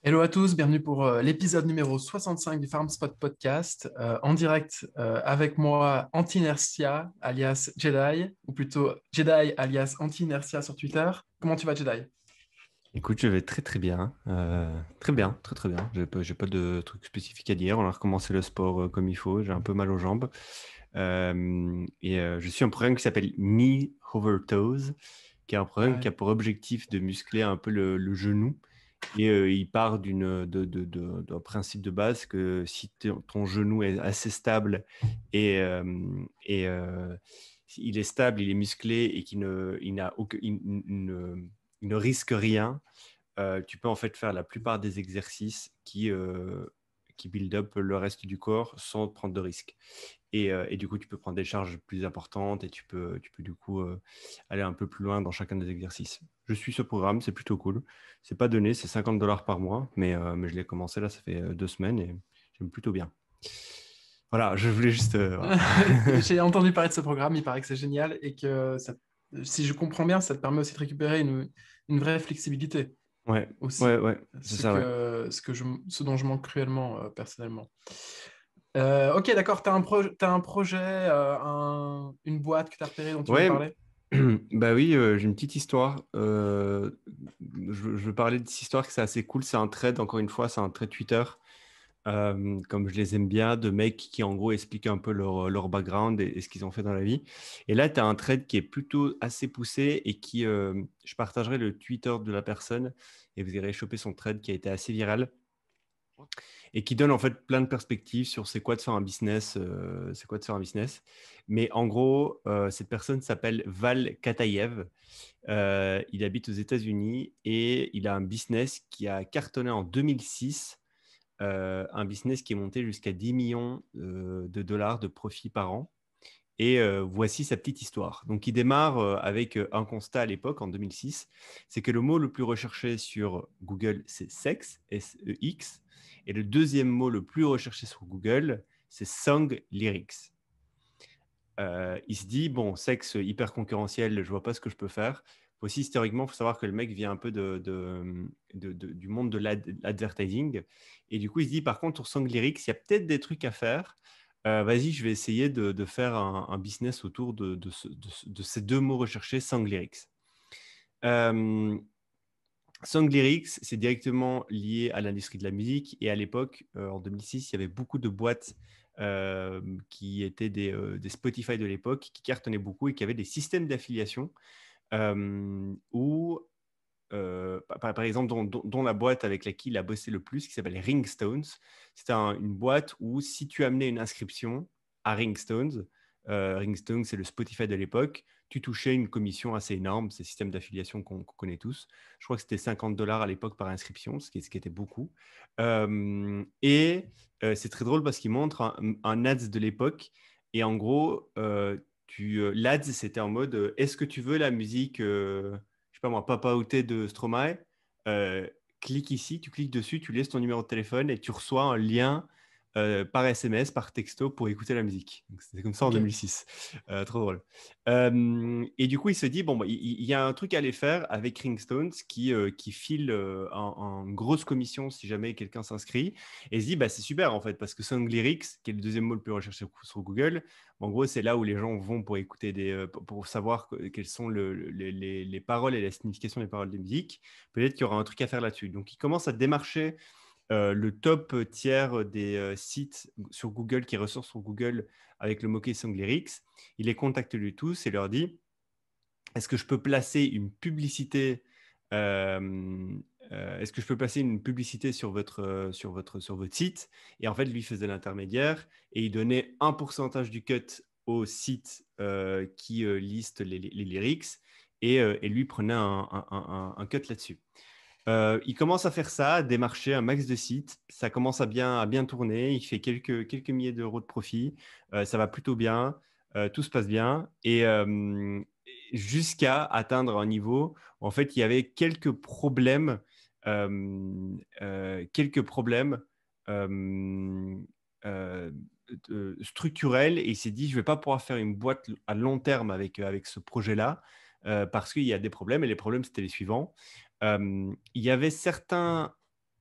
Hello à tous, bienvenue pour l'épisode numéro 65 du FarmSpot Podcast, en direct avec moi Antinertia alias Jedi, ou plutôt Jedi alias Antinertia sur Twitter. Comment tu vas Jedi? Écoute, je vais très très bien. Très bien, très très bien. J'ai pas de trucs spécifiques à dire. On a recommencé le sport comme il faut. J'ai un peu mal aux jambes. Je suis un programme qui s'appelle Knee Over Toes, qui est un programme qui Ouais. a pour objectif de muscler un peu le genou. Il part d'un principe de base que si ton genou est assez stable et, euh, et il est stable, il est musclé et il n'a aucun, il ne risque rien, tu peux en fait faire la plupart des exercices qui build up le reste du corps sans prendre de risques. Et du coup, tu peux prendre des charges plus importantes et tu peux du coup aller un peu plus loin dans chacun des exercices. Je suis ce programme, c'est plutôt cool. C'est pas donné, c'est $50 par mois, mais je l'ai commencé là, ça fait 2 semaines et j'aime plutôt bien. Voilà, je voulais juste. Voilà. J'ai entendu parler de ce programme, il paraît que c'est génial et que si je comprends bien, ça te permet aussi de récupérer une vraie flexibilité Ouais, ouais, aussi, ouais, c'est ça, ouais. ce dont je manque cruellement personnellement. Ok, d'accord, t'as un projet, une boîte que tu as repérée dont tu veux me Ouais, parler? bah oui, j'ai une petite histoire. Je veux parler de cette histoire que c'est assez cool. C'est un thread, encore une fois, c'est un thread Twitter, comme je les aime bien, de mecs qui en gros expliquent un peu leur background et ce qu'ils ont fait dans la vie. Et là, tu as un thread qui est plutôt assez poussé et je partagerai le Twitter de la personne et vous irez choper son thread qui a été assez viral et qui donne en fait plein de perspectives sur c'est quoi de faire un business, c'est quoi de faire un business. Mais en gros, cette personne s'appelle Val Katayev. Il habite aux États-Unis et il a un business qui a cartonné en 2006, un business qui est monté jusqu'à 10 millions de dollars de profit par an. Et voici sa petite histoire. Donc, il démarre avec un constat à l'époque, en 2006, c'est que le mot le plus recherché sur Google, c'est sexe, S-E-X, et le deuxième mot le plus recherché sur Google, c'est song lyrics. Il se dit, bon, sexe hyper concurrentiel, je vois pas ce que je peux faire. Aussi, historiquement, il faut savoir que le mec vient un peu du monde de l'advertising. Et du coup, il se dit, par contre, sur Song Lyrics, il y a peut-être des trucs à faire. Vas-y, je vais essayer de faire un business autour de ces deux mots recherchés, Song Lyrics. Euh, Song Lyrics, c'est directement lié à l'industrie de la musique. Et à l'époque, en 2006, il y avait beaucoup de boîtes qui étaient des Spotify de l'époque, qui cartonnaient beaucoup et qui avaient des systèmes d'affiliation où, par exemple, dont la boîte avec laquelle il a bossé le plus, qui s'appelle Ringstones, c'était une boîte où si tu amenais une inscription à Ringstones, Ringstones, c'est le Spotify de l'époque, tu touchais une commission assez énorme, ces systèmes d'affiliation qu'on connaît tous. Je crois que c'était $50 à l'époque par inscription, ce qui était beaucoup. C'est très drôle parce qu'il montre un ads de l'époque. Et en gros, l'ads, c'était en mode est-ce que tu veux la musique, je sais pas moi, Papa Outé de Stromae? Euh, Clique ici, tu cliques dessus, tu laisses ton numéro de téléphone et tu reçois un lien par SMS, par texto pour écouter la musique. C'était comme ça en Ok. 2006. Trop drôle. Et du coup, il se dit, bon, bah, il y a un truc à aller faire avec Ringstones qui file en grosse commission si jamais quelqu'un s'inscrit. Et il se dit, bah, c'est super en fait, parce que Song Lyrics, qui est le deuxième mot le plus recherché sur Google, en gros, c'est là où les gens vont pour écouter pour savoir quelles sont les paroles et la signification des paroles de musique. Peut-être qu'il y aura un truc à faire là-dessus. Donc, il commence à démarcher le top tiers des sites sur Google qui ressortent sur Google avec le mot-clé Song Lyrics. Il les contacte lui tous et leur dit est-ce que je peux placer une publicité est-ce que je peux placer une publicité sur votre site? Et en fait, lui faisait l'intermédiaire et il donnait un pourcentage du cut au site qui liste les lyrics et lui prenait un cut là-dessus. Il commence à faire ça, à démarcher un max de sites. Ça commence à bien tourner. Il fait quelques milliers d'euros de profit. Ça va plutôt bien. Tout se passe bien. Et jusqu'à atteindre un niveau où, en fait, il y avait quelques problèmes euh, euh, structurels. Et il s'est dit, je ne vais pas pouvoir faire une boîte à long terme avec ce projet-là parce qu'il y a des problèmes. Et les problèmes, c'était les suivants. Il y avait certains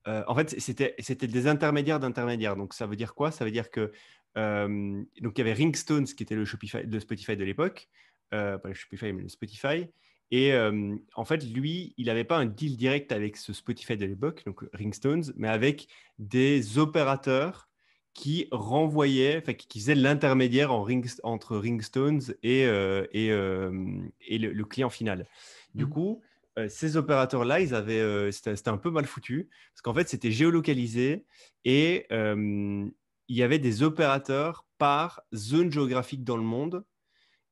En fait, c'était des intermédiaires d'intermédiaires. Donc, ça veut dire quoi? Ça veut dire que donc il y avait Ringstones qui était le Spotify de l'époque, pas le Shopify, mais le Spotify. Et en fait, lui, il n'avait pas un deal direct avec ce Spotify de l'époque, donc Ringstones, mais avec des opérateurs qui renvoyaient, enfin qui faisaient l'intermédiaire entre Ringstones et le client final. Du Mm. coup, ces opérateurs-là, c'était un peu mal foutu parce qu'en fait, c'était géolocalisé et il y avait des opérateurs par zone géographique dans le monde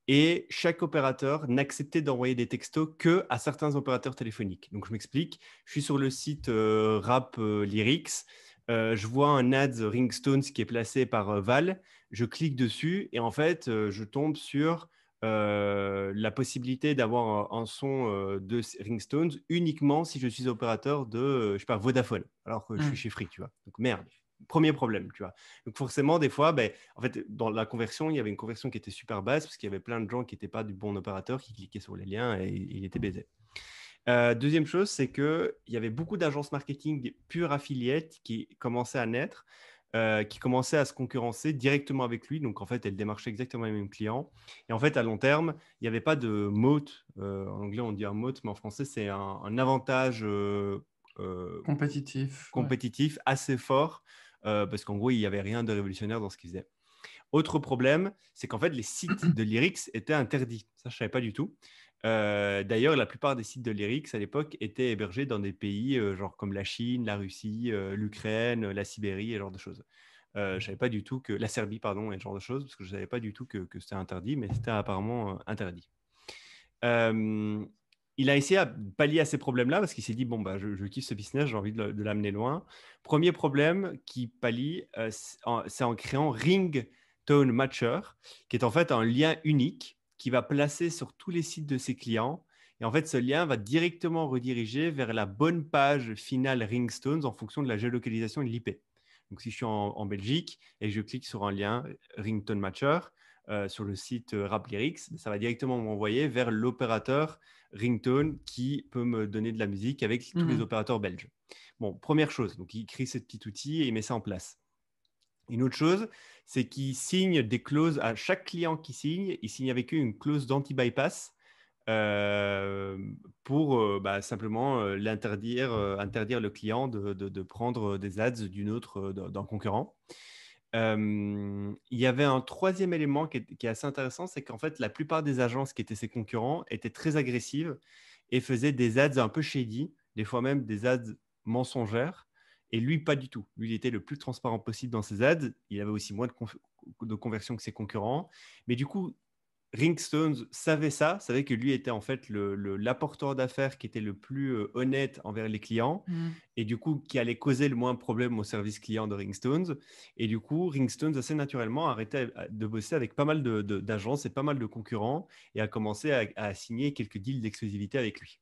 et chaque opérateur n'acceptait d'envoyer des textos que à certains opérateurs téléphoniques. Donc, je m'explique. Je suis sur le site Rap Lyrics. Je vois un ad Ringstones qui est placé par Val. Je clique dessus et en fait, je tombe sur la possibilité d'avoir un son de Ringstones uniquement si je suis opérateur de, je sais pas, Vodafone, alors que je suis Mm. chez Free, tu vois. Donc, merde. Premier problème, tu vois. Donc forcément, des fois, ben, en fait, dans la conversion, il y avait une conversion qui était super basse parce qu'il y avait plein de gens qui n'étaient pas du bon opérateur, qui cliquaient sur les liens et il était baisé. Deuxième chose, c'est qu'il y avait beaucoup d'agences marketing pure affiliates qui commençaient à naître, qui commençaient à se concurrencer directement avec lui. Donc, en fait, elles démarchaient exactement les mêmes clients. Et en fait, à long terme, il n'y avait pas de moat. En anglais, on dit un moat, mais en français, c'est un avantage Compétitif, ouais. compétitif assez fort parce qu'en gros, il n'y avait rien de révolutionnaire dans ce qu'ils faisaient. Autre problème, c'est qu'en fait, les sites de Lyrics étaient interdits. Ça, je ne savais pas du tout. D'ailleurs, la plupart des sites de Lyrics à l'époque étaient hébergés dans des pays genre comme la Chine, la Russie, l'Ukraine, la Sibérie et ce genre de choses. Je savais pas du tout que la Serbie, pardon, et ce genre de choses, parce que je savais pas du tout que c'était interdit, mais c'était apparemment interdit. Euh, il a essayé de pallier à ces problèmes-là parce qu'il s'est dit, bon, bah, je kiffe ce business, j'ai envie de l'amener loin. Premier problème qui pallie, c'est en créant Ringtone Matcher, qui est en fait un lien unique qui va placer sur tous les sites de ses clients. Et en fait, ce lien va directement rediriger vers la bonne page finale Ringstones en fonction de la géolocalisation et de l'IP. Donc, si je suis en Belgique et que je clique sur un lien Ringtone Matcher, sur le site Rap Lyrics, ça va directement m'envoyer vers l'opérateur Ringtone qui peut me donner de la musique avec tous les Mhm. opérateurs belges. Bon, première chose, donc il crée ce petit outil et il met ça en place. Une autre chose, c'est qu'il signe des clauses à chaque client qui signe, il signe avec eux une clause d'anti-bypass pour simplement interdire le client de prendre des ads d'un concurrent. Il y avait un troisième élément qui est assez intéressant, c'est qu'en fait, la plupart des agences qui étaient ses concurrents étaient très agressives et faisaient des ads un peu shady, des fois même des ads mensongères. Et lui, pas du tout. Lui, il était le plus transparent possible dans ses ads. Il avait aussi moins de conversion que ses concurrents. Mais du coup, Ringstones savait ça, savait que lui était en fait l'apporteur d'affaires qui était le plus honnête envers les clients Mhm. et du coup qui allait causer le moins de problèmes au service client de Ringstones. Et du coup, Ringstones assez naturellement a arrêté de bosser avec pas mal d'agences et pas mal de concurrents et a commencé à signer quelques deals d'exclusivité avec lui.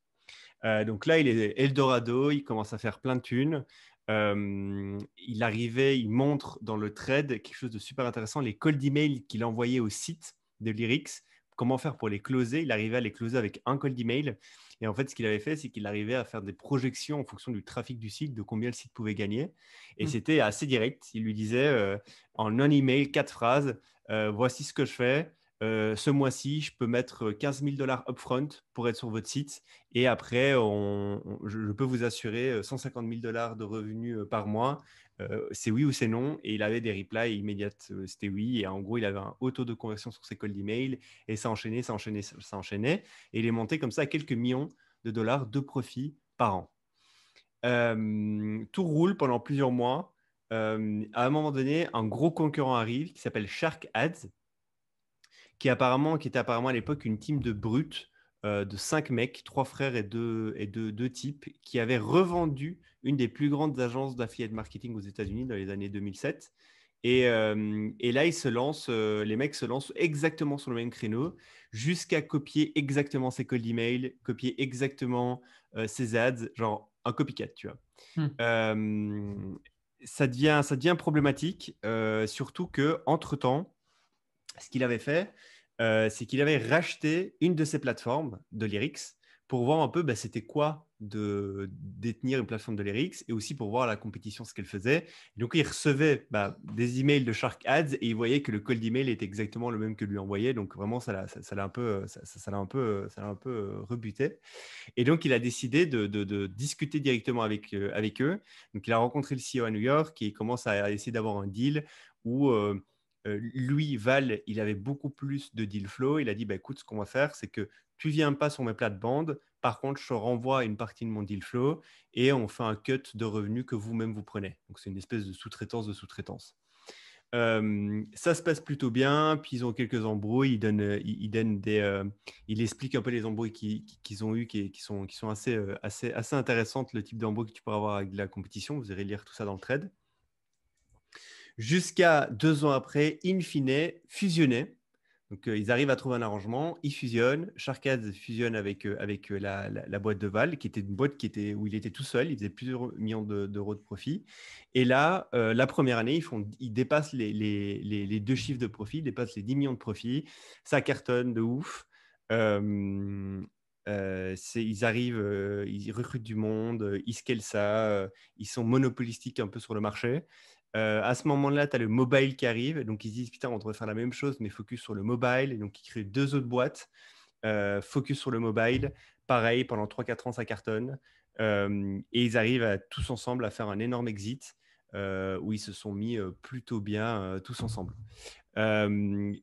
Donc là, il est Eldorado, il commence à faire plein de thunes. Il montre dans le thread quelque chose de super intéressant, les cold emails qu'il envoyait au site de Lyrics. Comment faire pour les closer? Il arrivait à les closer avec un cold email. Et en fait, ce qu'il avait fait, c'est qu'il arrivait à faire des projections en fonction du trafic du site, de combien le site pouvait gagner. Et Mhm. c'était assez direct. Il lui disait en un email, 4 phrases, voici ce que je fais. Ce mois-ci, je peux mettre 15 000 dollars upfront pour être sur votre site. Et après, je peux vous assurer 150 000 dollars de revenus par mois. C'est oui ou c'est non. Et il avait des replies immédiates. C'était oui. Et en gros, il avait un haut taux de conversion sur ses cold email. Et ça enchaînait, ça enchaînait, ça enchaînait. Et il est monté comme ça à quelques millions de dollars de profit par an. Tout roule pendant plusieurs mois. À un moment donné, un gros concurrent arrive qui s'appelle Shark Ads qui était apparemment à l'époque une team de brutes de 5 mecs, 3 frères et deux types, qui avaient revendu une des plus grandes agences d'affiliate marketing aux États-Unis dans les années 2007. Et là, les mecs se lancent exactement sur le même créneau, jusqu'à copier exactement ses cold emails, copier exactement ses ads, genre un copycat, tu vois. Mhm. Euh, ça devient problématique, surtout que entre-temps, ce qu'il avait fait, c'est qu'il avait racheté une de ses plateformes de Lyrics pour voir un peu bah, c'était quoi de détenir une plateforme de l'RX et aussi pour voir la compétition ce qu'elle faisait. Et donc, il recevait des emails de Shark Ads et il voyait que le cold email était exactement le même que lui envoyait. Donc, vraiment, ça l'a un peu, rebuté. Et donc, il a décidé de discuter directement avec eux. Donc, il a rencontré le CEO à New York et il commence à essayer d'avoir un deal où lui, Val, il avait beaucoup plus de deal flow. Il a dit, écoute, ce qu'on va faire, c'est que tu viens pas sur mes plates-bandes. Par contre, je te renvoie une partie de mon deal flow et on fait un cut de revenus que vous-même vous prenez. Donc, c'est une espèce de sous-traitance de sous-traitance. Ça se passe plutôt bien, puis ils ont quelques embrouilles, il explique un peu les embrouilles qu'ils ont eues, qui sont assez intéressantes, le type d'embrouille que tu peux avoir avec de la compétition, vous irez lire tout ça dans le trade. Jusqu'à 2 ans après, in fine, fusionner. Donc, ils arrivent à trouver un arrangement, ils fusionnent. Sharkaz fusionne avec la boîte de Val, qui était une boîte où il était tout seul, il faisait plusieurs millions d'euros de profit. Et là, la première année, ils dépassent les 2 chiffres de profit, ils dépassent les 10 millions de profit. Ça cartonne de ouf. Ils arrivent, ils recrutent du monde, ils scalent ça, ils sont monopolistiques un peu sur le marché. À ce moment-là, tu as le mobile qui arrive. Donc, ils disent, putain, on devrait faire la même chose, mais focus sur le mobile. Et donc, ils créent 2 autres boîtes, focus sur le mobile. Pareil, pendant 3-4 ans, ça cartonne. Et ils arrivent tous ensemble à faire un énorme exit où ils se sont mis plutôt bien tous ensemble. Et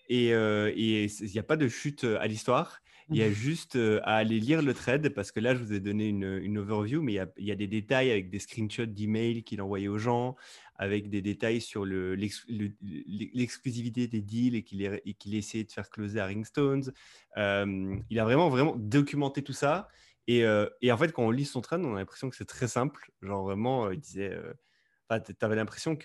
il n'y a pas de chute à l'histoire. Il y a juste à aller lire le thread parce que là, je vous ai donné une overview, mais il y a des détails avec des screenshots d'emails qu'il envoyait aux gens, avec des détails sur l'exclusivité des deals et qu'il essayait de faire closer à Ringstones. Il a vraiment documenté tout ça. Et en fait, quand on lit son thread, on a l'impression que c'est très simple. Genre vraiment, il disait, tu avais l'impression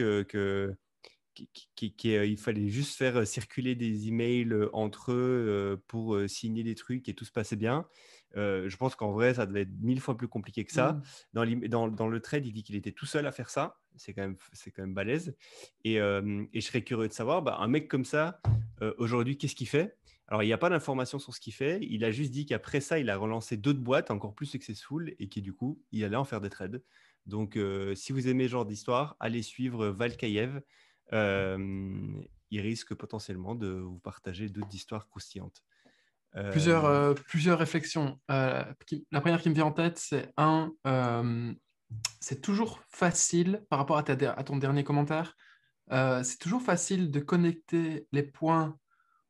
il fallait juste faire circuler des emails entre eux pour signer des trucs et tout se passait bien. Je pense qu'en vrai, ça devait être 1000 fois plus compliqué que ça. Dans le trade, il dit qu'il était tout seul à faire ça. C'est quand même balèze. Et je serais curieux de savoir, un mec comme ça, aujourd'hui, qu'est-ce qu'il fait? Alors, il n'y a pas d'informations sur ce qu'il fait. Il a juste dit qu'après ça, il a relancé d'autres boîtes encore plus successful et qui, du coup, il allait en faire des trades. Donc, si vous aimez ce genre d'histoire, allez suivre Valkayev. Il risque potentiellement de vous partager d'autres histoires croustillantes. Plusieurs réflexions. La première qui me vient en tête, c'est toujours facile, par rapport à ton dernier commentaire, c'est toujours facile de connecter les points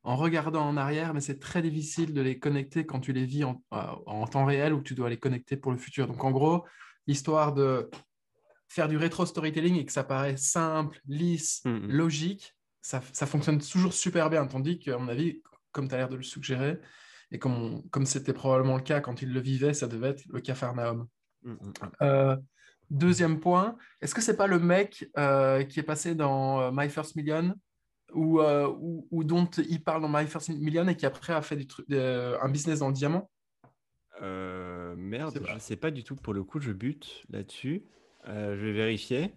en regardant en arrière, mais c'est très difficile de les connecter quand tu les vis en temps réel ou que tu dois les connecter pour le futur. Donc en gros, l'histoire de faire du rétro-storytelling et que ça paraît simple, lisse, logique, ça fonctionne toujours super bien. Tandis qu'à mon avis, comme tu as l'air de le suggérer, et comme c'était probablement le cas quand il le vivait, ça devait être le Capharnaüm. Deuxième point, est-ce que c'est pas le mec qui est passé dans My First Million ou dont il parle dans My First Million et qui après a fait un business dans le diamant? Merde, je sais pas du tout. Pour le coup, je bute là-dessus. Je vais vérifier.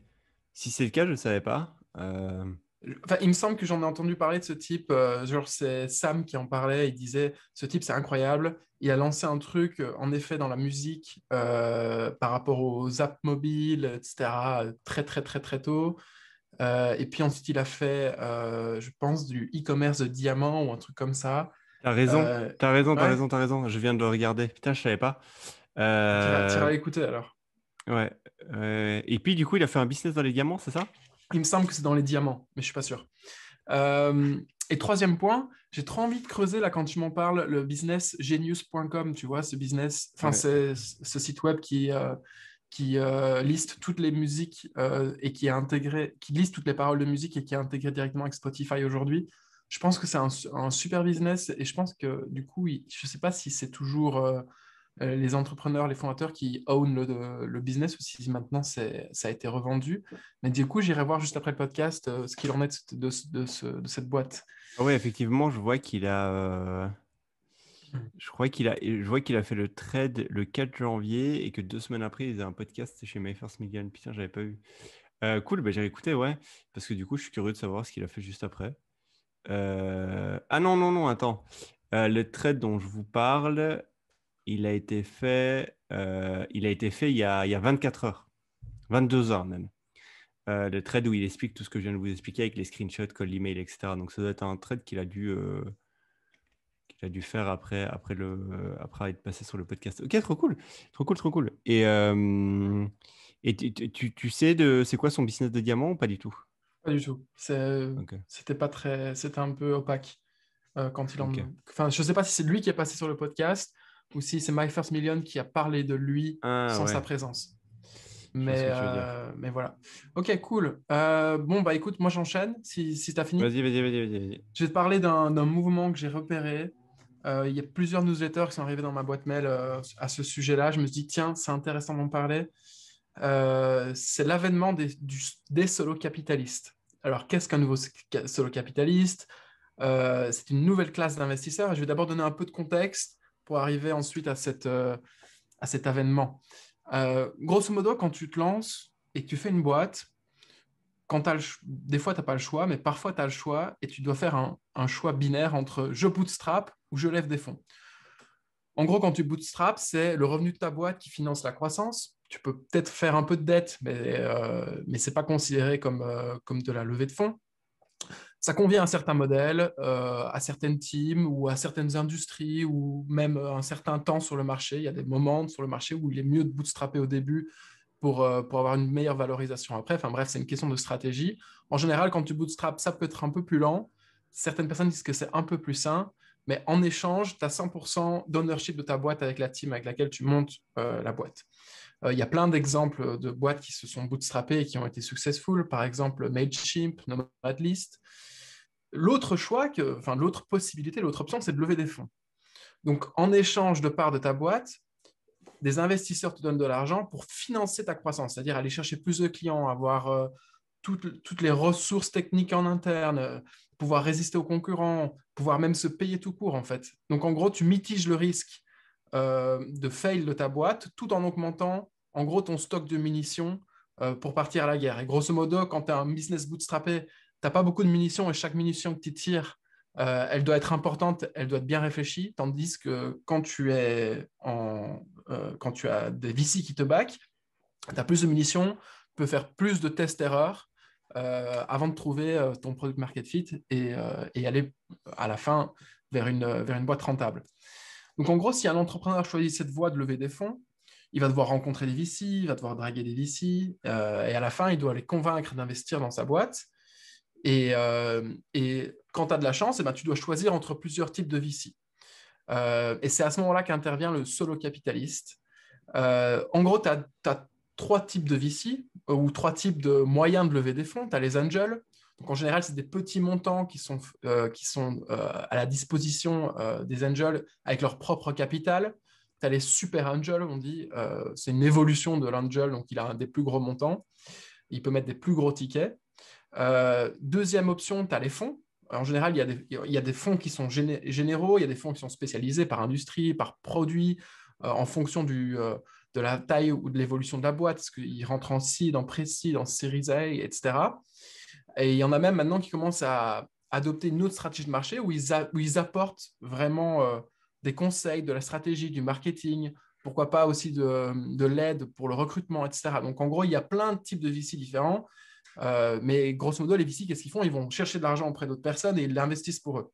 Si c'est le cas, je ne savais pas. Enfin, il me semble que j'en ai entendu parler de ce type. Genre, c'est Sam qui en parlait. Il disait, ce type, c'est incroyable. Il a lancé un truc, en effet, dans la musique par rapport aux apps mobiles, etc., très, très, très, très tôt. Et puis ensuite, il a fait, je pense, du e-commerce de diamants ou un truc comme ça. T'as raison, Euh, t'as raison, t'as ouais, raison, t'as raison. Je viens de le regarder. Putain, je savais pas. t'iras l'écouter alors. Ouais. Et puis, du coup, il a fait un business dans les diamants, c'est ça? Il me semble que c'est dans les diamants, mais je suis pas sûr. Et troisième point, j'ai trop envie de creuser là quand tu m'en parles, le business genius.com, tu vois, ce business, enfin, Ouais. c'est ce site web qui liste toutes les musiques et qui est intégré, qui liste toutes les paroles de musique et qui est intégré directement avec Spotify aujourd'hui. Je pense que c'est un super business et je pense que du coup, je ne sais pas si c'est toujours les entrepreneurs, les fondateurs qui own le business ou si maintenant ça a été revendu. Mais du coup, j'irai voir juste après le podcast ce qu'il en est de cette boîte. Ah ouais, effectivement, je vois qu'il a. Je vois qu'il a fait le trade le 4 janvier et que 2 semaines après, il faisait un podcast chez My First Million. Putain, j'avais pas vu. Cool, j'ai écouté, ouais. Parce que du coup, je suis curieux de savoir ce qu'il a fait juste après. Ah non, non, non, attends. Le trade dont je vous parle, il a été fait, il y a 24 heures, 22 heures même. Le trade où il explique tout ce que je viens de vous expliquer avec les screenshots, call email, etc. Donc ça doit être un trade qu'il a dû faire après être passé sur le podcast. Ok, trop cool, trop cool, trop cool. Et tu sais c'est quoi son business de diamant ou pas du tout? Pas du tout. Ok, C'était pas très, c'était un peu opaque quand il ok. en. Enfin, je sais pas si c'est lui qui est passé sur le podcast ou si c'est My First Million qui a parlé de lui Ah sans sa ouais, présence. je vois ce que tu veux dire. Mais voilà. Ok, cool. Bon, bah écoute, moi j'enchaîne si tu as fini. Vas-y, vas-y, vas-y, vas-y, vas-y. Je vais te parler d'un mouvement que j'ai repéré. Il y a plusieurs newsletters qui sont arrivés dans ma boîte mail à ce sujet-là. Je me suis dit, tiens, c'est intéressant d'en parler. C'est l'avènement des solo-capitalistes. Alors, qu'est-ce qu'un nouveau solo-capitaliste? C'est une nouvelle classe d'investisseurs. Je vais d'abord donner un peu de contexte pour arriver ensuite à cet avènement. Grosso modo, quand tu te lances et que tu fais une boîte, des fois, tu n'as pas le choix, mais parfois, tu as le choix et tu dois faire un choix binaire entre je bootstrap ou je lève des fonds. En gros, quand tu bootstrap, c'est le revenu de ta boîte qui finance la croissance. Tu peux peut-être faire un peu de dette, mais ce n'est pas considéré comme de la levée de fonds. Ça convient à certains modèles, à certaines teams ou à certaines industries ou même un certain temps sur le marché. Il y a des moments sur le marché où il est mieux de bootstrapper au début pour avoir une meilleure valorisation après. Enfin bref, c'est une question de stratégie. En général, quand tu bootstrap, ça peut être un peu plus lent. Certaines personnes disent que c'est un peu plus sain, mais en échange, tu as 100% d'ownership de ta boîte avec la team avec laquelle tu montes la boîte. Il y a plein d'exemples de boîtes qui se sont bootstrappées et qui ont été successful, par exemple Mailchimp, Nomadlist. L'autre possibilité, l'autre option, c'est de lever des fonds. Donc, en échange de parts de ta boîte, des investisseurs te donnent de l'argent pour financer ta croissance, c'est-à-dire aller chercher plus de clients, avoir toutes les ressources techniques en interne, pouvoir résister aux concurrents, pouvoir même se payer tout court, en fait. Donc, en gros, tu mitiges le risque de fail de ta boîte tout en augmentant, en gros, ton stock de munitions pour partir à la guerre. Et grosso modo, quand tu as un business bootstrappé, tu n'as pas beaucoup de munitions et chaque munition que tu tires, elle doit être importante, elle doit être bien réfléchie, tandis que quand tu as des VC qui te back, tu as plus de munitions, tu peux faire plus de tests-erreurs avant de trouver ton product market fit et aller à la fin vers une boîte rentable. Donc en gros, si un entrepreneur choisit cette voie de lever des fonds, il va devoir rencontrer des VC, il va devoir draguer des VC, et à la fin, il doit les convaincre d'investir dans sa boîte. Et quand tu as de la chance, eh ben, tu dois choisir entre plusieurs types de VC. Et c'est à ce moment-là qu'intervient le solo capitaliste. En gros, tu as trois types de VC ou trois types de moyens de lever des fonds. Tu as les angels. Donc, en général, c'est des petits montants qui sont à la disposition des angels avec leur propre capital. Tu as les super angels, on dit, c'est une évolution de l'angel, donc il a un des plus gros montants. Il peut mettre des plus gros tickets. Deuxième option, tu as les fonds. En général, il y a des fonds qui sont généraux, il y a des fonds qui sont spécialisés par industrie, par produit, en fonction de la taille ou de l'évolution de la boîte, parce qu'ils rentrent en seed, en pré-seed, en Series A, etc. Et il y en a même maintenant qui commencent à adopter une autre stratégie de marché où ils apportent vraiment des conseils, de la stratégie, du marketing, pourquoi pas aussi de l'aide pour le recrutement, etc. Donc en gros, il y a plein de types de VC différents. Mais grosso modo, les VC, qu'est-ce qu'ils font? Ils vont chercher de l'argent auprès d'autres personnes et ils l'investissent pour eux.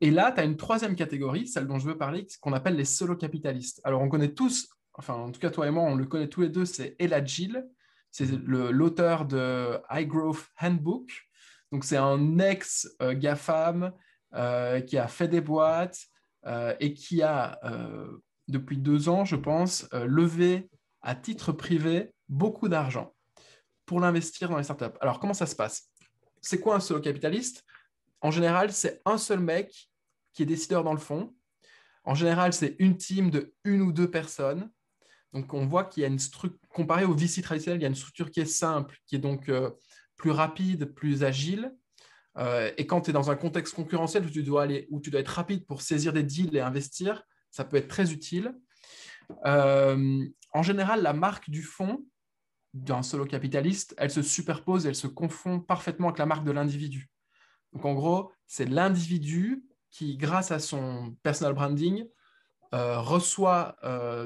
Et là, tu as une troisième catégorie, celle dont je veux parler, qu'on appelle les solo-capitalistes. Alors, on connaît tous, enfin, en tout cas, toi et moi, on le connaît tous les deux, c'est Elad Gil. C'est l'auteur de High Growth Handbook. Donc, c'est un ex-GAFAM qui a fait des boîtes et qui a, depuis 2 ans, je pense, levé à titre privé beaucoup d'argent pour l'investir dans les startups. Alors, comment ça se passe? C'est quoi un solo capitaliste? En général, c'est un seul mec qui est décideur dans le fond. En général, c'est une team de une ou deux personnes. Donc, on voit qu'il y a une structure, comparé au VC traditionnel, il y a une structure qui est simple, qui est donc plus rapide, plus agile. Et quand tu es dans un contexte concurrentiel où tu dois être rapide pour saisir des deals et investir, ça peut être très utile. En général, la marque du fonds d'un solo capitaliste, elle se superpose, elle se confond parfaitement avec la marque de l'individu. Donc en gros, c'est l'individu qui, grâce à son personal branding, reçoit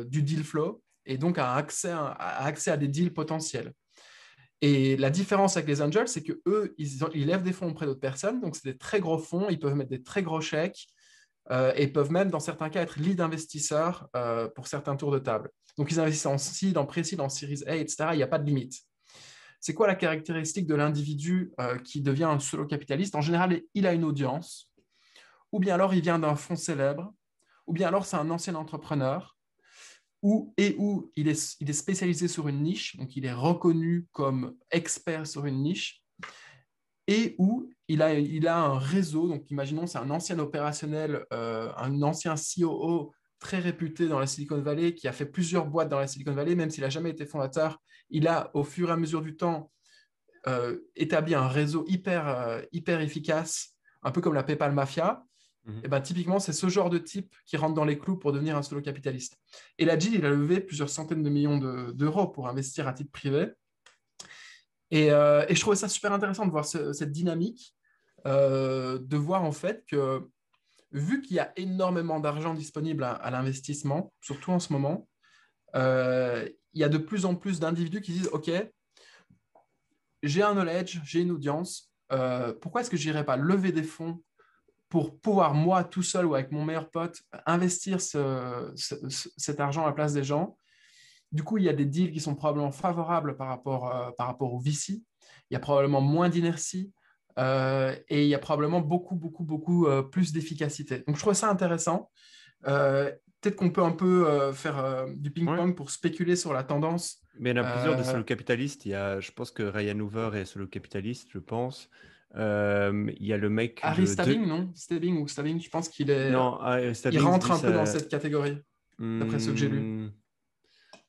du deal flow et donc a accès à des deals potentiels. Et la différence avec les angels, c'est que eux, ils lèvent des fonds auprès d'autres personnes, donc c'est des très gros fonds, ils peuvent mettre des très gros chèques et peuvent même, dans certains cas, être lead investisseurs pour certains tours de table. Donc ils investissent en seed, en pré-seed, en series A, etc. Il n'y a pas de limite. C'est quoi la caractéristique de l'individu qui devient un solo capitaliste? En général, il a une audience, ou bien alors il vient d'un fonds célèbre, ou bien alors c'est un ancien entrepreneur, où il est spécialisé sur une niche, donc il est reconnu comme expert sur une niche, et où il a un réseau, donc imaginons c'est un ancien opérationnel, un ancien COO très réputé dans la Silicon Valley, qui a fait plusieurs boîtes dans la Silicon Valley, même s'il n'a jamais été fondateur, il a au fur et à mesure du temps établi un réseau hyper efficace, un peu comme la PayPal Mafia. Et ben, typiquement, c'est ce genre de type qui rentre dans les clous pour devenir un solo capitaliste. Et la Jill, il a levé plusieurs centaines de millions d'euros pour investir à titre privé. Et je trouvais ça super intéressant de voir cette dynamique, de voir en fait que vu qu'il y a énormément d'argent disponible à l'investissement, surtout en ce moment, il y a de plus en plus d'individus qui disent, OK, j'ai un knowledge, j'ai une audience, pourquoi est-ce que je n'irais pas lever des fonds pour pouvoir, moi, tout seul ou avec mon meilleur pote, investir cet argent à la place des gens. Du coup, il y a des deals qui sont probablement favorables par rapport au VC. Il y a probablement moins d'inertie et il y a probablement beaucoup plus d'efficacité. Donc, je trouve ça intéressant. Euh, Peut-être qu'on peut un peu faire du Ouais. ping-pong pour spéculer sur la tendance. Mais il y en a plusieurs de Euh, solo capitalistes. Je pense que Ryan Hoover est solo capitaliste, je pense. Il y a le mec Harry Stabbing, non? Stabbing ou Stabbing, je pense Non, il Stubbings, rentre lui, un peu dans ça. cette catégorie, d'après ce que j'ai lu.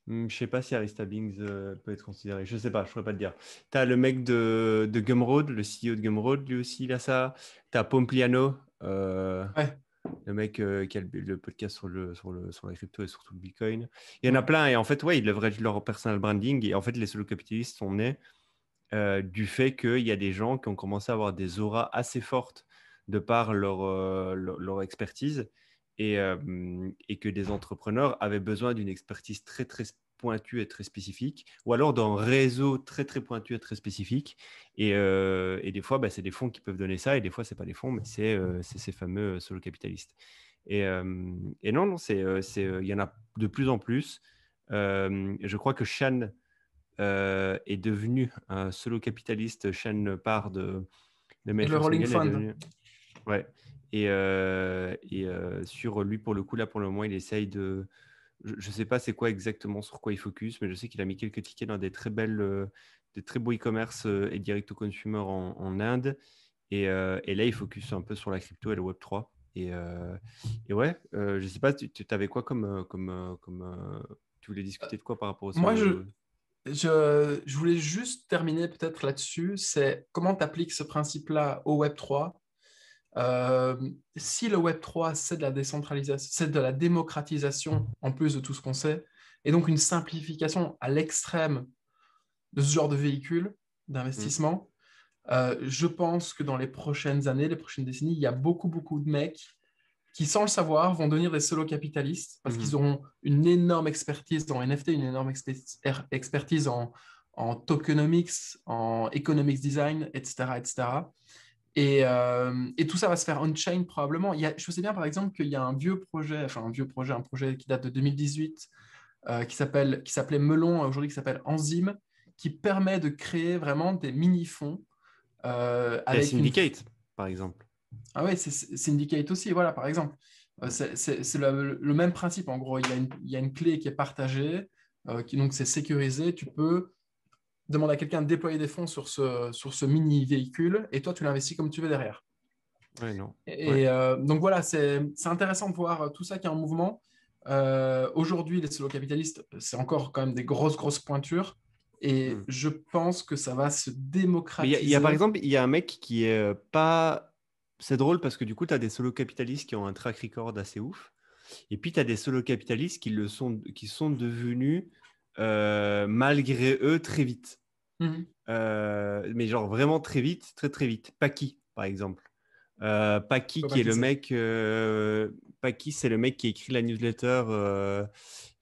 Hmm, je sais pas si Harry Stubbings peut être considéré. Je sais pas, je pourrais pas te dire. T'as le mec de Gumroad, le CEO de Gumroad, lui aussi, il a ça. T'as Pompliano, Ouais, le mec qui a le podcast sur la crypto et surtout le Bitcoin. Il y en a ouais. plein et en fait, ouais, ils leveragent leur personal branding et en fait, les solo capitalistes sont nés du fait qu'il y a des gens qui ont commencé à avoir des auras assez fortes de par leur expertise et que des entrepreneurs avaient besoin d'une expertise très, très pointue et très spécifique, ou alors d'un réseau très, très pointu et très spécifique. Et des fois, bah, c'est des fonds qui peuvent donner ça, et des fois, c'est pas des fonds, mais c'est ces fameux solo capitalistes. Et non, non, il y en a de plus en plus. Je crois que Shan est devenu un solo capitaliste, chaîne part de Et le Mayflower Rolling Single est Fund. devenu. Ouais. Sur lui, pour le coup, là, pour le moment, il essaye de. Je ne sais pas c'est quoi exactement sur quoi il focus, mais je sais qu'il a mis quelques tickets dans des très beaux e-commerce et direct au consumer en Inde. Et là, il focus un peu sur la crypto et le Web3. Et ouais, je sais pas, tu avais quoi tu voulais discuter de quoi par rapport au Moi, solo? je voulais juste terminer peut-être là-dessus, c'est comment tu appliques ce principe-là au Web3. Euh, Si le Web3, c'est de la décentralisation, c'est de la démocratisation en plus de tout ce qu'on sait, et donc une simplification à l'extrême de ce genre de véhicule Hmm. d'investissement, je pense que dans les prochaines années, les prochaines décennies, il y a beaucoup de mecs qui, sans le savoir, vont devenir des solo capitalistes parce qu'ils Mhm. auront une énorme expertise en NFT, une énorme expertise en tokenomics, en economics design, etc., etc. Et tout ça va se faire on-chain probablement. Je sais bien par exemple qu'il y a un vieux projet, enfin un projet qui date de 2018, qui s'appelait Melon, aujourd'hui qui s'appelle Enzyme, qui permet de créer vraiment des mini-fonds Il y a avec une... Syndicate, par exemple. Ah ouais, c'est Syndicate aussi, voilà, par exemple. Ouais. C'est le même principe, en gros. Il y a une clé qui est partagée, donc c'est sécurisé. Tu peux demander à quelqu'un de déployer des fonds sur ce mini-véhicule, et toi, tu l'investis comme tu veux derrière. Ouais, non. Ouais. Donc voilà, c'est intéressant de voir tout ça qui est en mouvement. Aujourd'hui, les solo capitalistes, c'est encore quand même des grosses pointures. Et Hmm. je pense que ça va se Mais par démocratiser. exemple, il y a un mec qui est pas. C'est drôle parce que du coup, tu as des solo capitalistes qui ont un track record assez ouf. Et puis, tu as des solo capitalistes qui sont devenus, malgré eux, très vite. Mhm. Mais genre vraiment très vite, très très vite. Paki, par exemple. Paki, Je sais qui pas est qui le c'est. mec. Paki, c'est le mec qui écrit la newsletter.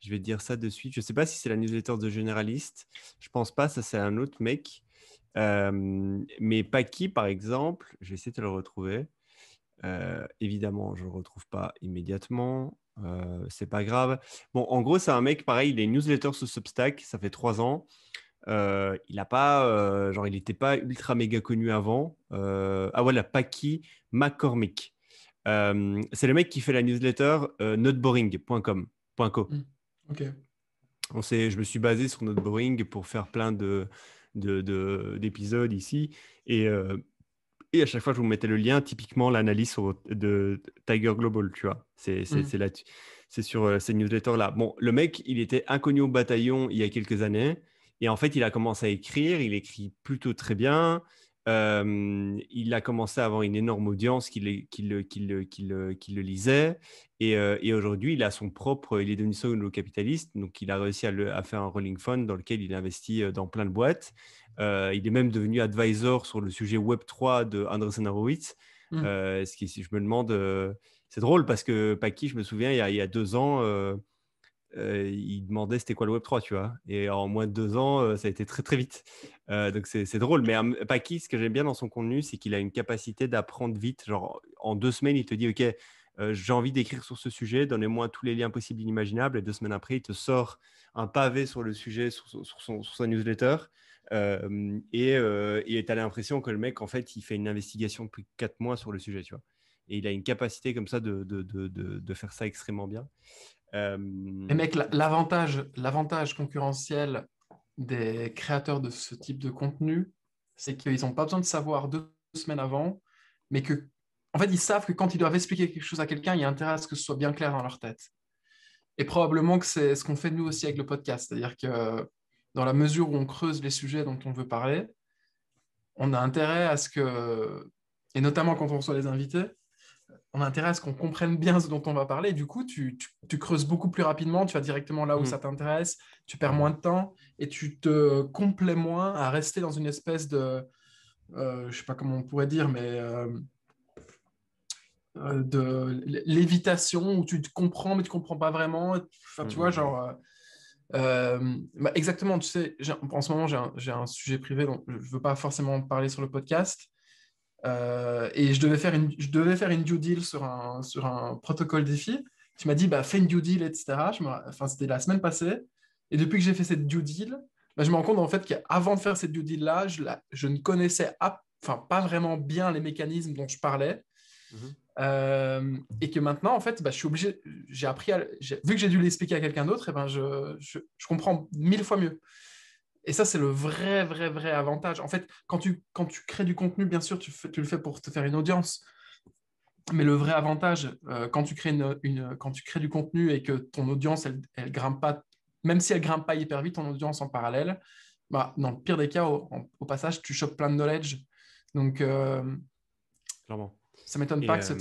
Je vais te dire ça de suite. Je ne sais pas si c'est la newsletter de Généraliste. Je pense pas. Ça, c'est un autre mec. Mais Paki, par exemple, je vais essayer de te le retrouver. Évidemment, je ne le retrouve pas immédiatement. C'est pas grave. Bon, en gros, c'est un mec, pareil, il est newsletter sur Substack. Ça fait 3 ans. Il a pas, genre, il n'était pas ultra méga connu avant. Ah voilà, Paki McCormick. C'est le mec qui fait la newsletter noteboring.com.co. Ok. Je me suis basé sur Noteboring pour faire plein d'épisodes ici. Et à chaque fois, je vous mettais le lien, typiquement l'analyse de Tiger Global, tu vois. C'est sur ces newsletters-là. Bon, le mec, il était inconnu au bataillon il y a quelques années. Et en fait, il a commencé à écrire. Il écrit plutôt très bien. Il a commencé à avoir une énorme audience qui le lisait. Et aujourd'hui, il est devenu solo-capitaliste. Donc, il a réussi à faire un rolling fund dans lequel il investit dans plein de boîtes. Il est même devenu advisor sur le sujet Web3 de Andreessen Horowitz. Si je me demande, c'est drôle parce que Paki, je me souviens, il y a 2 ans, il demandait c'était quoi le Web3, tu vois. Et en moins de 2 ans, ça a été très très vite. Donc c'est drôle. Mais Paki, ce que j'aime bien dans son contenu, c'est qu'il a une capacité d'apprendre vite. Genre en 2 semaines, il te dit, OK, j'ai envie d'écrire sur ce sujet, donnez-moi tous les liens possibles inimaginables. Et 2 semaines après, il te sort un pavé sur le sujet, sur sa newsletter. Et tu as l'impression que le mec, en fait, il fait une investigation depuis 4 mois sur le sujet, tu vois. Et il a une capacité comme ça de faire ça extrêmement bien. Et mec, l'avantage concurrentiel des créateurs de ce type de contenu, c'est qu'ils n'ont pas besoin de savoir 2 semaines avant, mais que, en fait, ils savent que quand ils doivent expliquer quelque chose à quelqu'un, il y a intérêt à ce que ce soit bien clair dans leur tête. Et probablement que c'est ce qu'on fait nous aussi avec le podcast, c'est-à-dire que dans la mesure où on creuse les sujets dont on veut parler, on a intérêt à ce que, et notamment quand on reçoit les invités, on a intérêt à ce qu'on comprenne bien ce dont on va parler. Et du coup, tu creuses beaucoup plus rapidement, tu vas directement là où ça t'intéresse, tu perds moins de temps et tu te complais moins à rester dans une espèce de, je ne sais pas comment on pourrait dire, mais de lévitation où tu te comprends, mais tu ne comprends pas vraiment. Enfin, tu vois, genre... bah, exactement, tu sais, en ce moment, j'ai un sujet privé dont je ne veux pas forcément parler sur le podcast. Et je devais faire une due deal sur un protocole défi. Tu m'as dit, bah, fais une due deal, etc. Enfin, c'était la semaine passée. Et depuis que j'ai fait cette due deal, bah, je me rends compte en fait qu'avant de faire cette due deal-là, je ne connaissais enfin, pas vraiment bien les mécanismes dont je parlais. Et que maintenant, en fait, bah, je suis obligé, j'ai appris, vu que j'ai dû l'expliquer à quelqu'un d'autre, et ben je comprends 1000 fois mieux. Et ça, c'est le vrai avantage. En fait, quand tu crées du contenu, bien sûr, tu le fais pour te faire une audience. Mais le vrai avantage, quand tu crées quand tu crées du contenu et que ton audience, elle grimpe pas, même si elle grimpe pas hyper vite, ton audience en parallèle, bah, dans le pire des cas, au passage, tu chopes plein de knowledge. Donc, Clairement. ça m'étonne Et pas que ce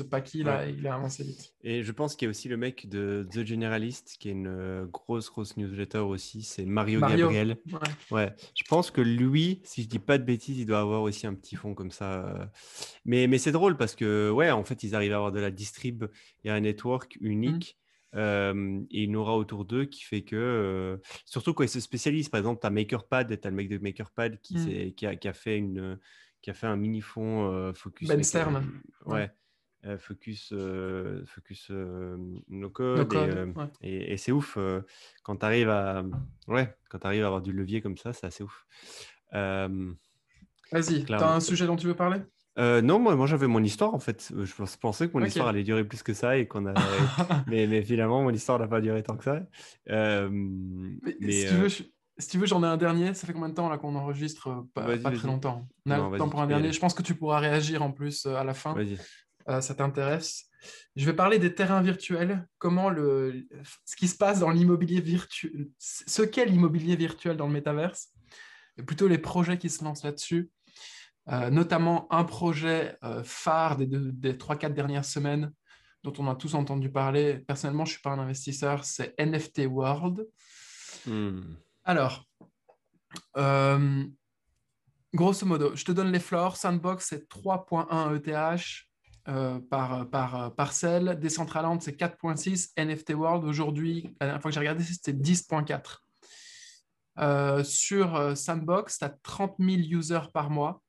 Paki ouais. là, il a avancé vite. Et je pense qu'il y a aussi le mec de The Generalist, qui est une grosse newsletter aussi, c'est Mario Mario, Gabriel. ouais. Ouais, je pense que lui, si je dis pas de bêtises, il doit avoir aussi un petit fond comme ça. Mais c'est drôle parce que, ouais, en fait, ils arrivent à avoir de la distrib et un network unique. Et une aura autour d'eux qui fait que, surtout quand ils se spécialisent, par exemple, tu as MakerPad, tu as le mec de MakerPad qui a fait qui a fait un mini fond focus Ben Stern, ouais. ouais, focus no No code code, ouais. et c'est ouf quand tu arrives quand tu arrives à avoir du levier comme ça, c'est assez ouf. Vas-y, t'as Clairement. un sujet dont tu veux parler? Non, moi j'avais mon histoire en fait. Je pensais que mon histoire Ok. allait durer plus que ça et mais finalement mon histoire n'a pas duré tant que ça. Mais Mais si tu veux, j'en ai un dernier. Ça fait combien de temps là qu'on enregistre? vas-y, Pas très vas-y. longtemps. On a Non, le temps vas-y, pour tu un peux y dernier. aller. Je pense que tu pourras réagir en plus à la fin. Vas-y. Ça t'intéresse. Je vais parler des terrains virtuels. Ce qui se passe dans l'immobilier virtuel. Ce qu'est l'immobilier virtuel dans le métaverse. Et plutôt les projets qui se lancent là-dessus. Notamment un projet phare des 3-4 dernières semaines dont on a tous entendu parler. Personnellement, je ne suis pas un investisseur, c'est NFT World. Hmm. Alors, grosso modo, je te donne les floors. Sandbox, c'est 3,1 ETH. par parcelle. Decentraland, c'est 4,6. NFT World, aujourd'hui, la dernière fois que j'ai regardé, c'était 10,4. Sur Sandbox, tu as 30 000 users par mois.